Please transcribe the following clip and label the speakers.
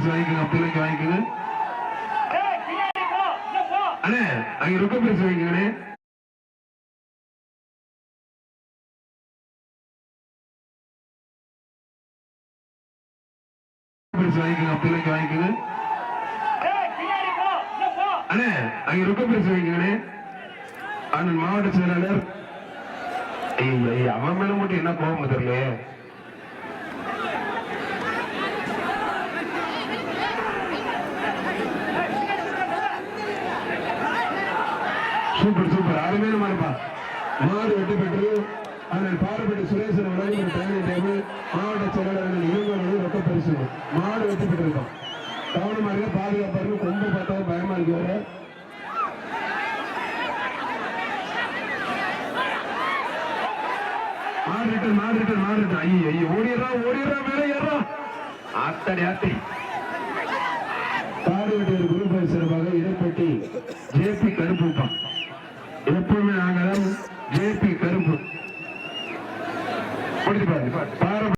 Speaker 1: பரிசு வாங்கிக்கோங்க. பிள்ளைக்கு வாங்கிக்கோங்க அண்ணே. அங்க ரொக்க பரிசு வாங்கிக்கோங்கண்ணே. பரிசு வாங்கிக்கோங்க. பிள்ளைக்கு வாங்கிக்கோங்க அண்ணே. அங்க ரொக்க பரிசு வாங்கிக்கோங்கண்ணே. அண்ணன் மாவட்ட செயலாளர். அவன் மேல மட்டும் என்ன கோபம் தெரியல. சூப்பர் சூப்பர் அருமையான மாறுப்பா. மாடு வெற்றி பெற்று அண்ணன் பாரப்பட்டி சுரேசன் வழங்கி டேபிள் மாவட்ட செயலாளர் இவங்க ரொக்க பரிசு. மாடு வெற்றி பெற்றிருக்கோம். கவனமா இருக்க, பாதுகாப்பா இருக்கு. கொம்பு பார்த்தா பயமா இருக்கு. வேற மாறிட்டு ஐயோ ஓடிடுறா மேல ஏறா. ஆத்தாடி ஆத்தி. பாடுவெட்டி குரு பரிசு சிறப்பாக இடப்பட்டி ஜேபி கருப்புப்பா. எப்பவுமே நாங்கள் ஜேபி கருப்பு முடிச்சு பாருங்க.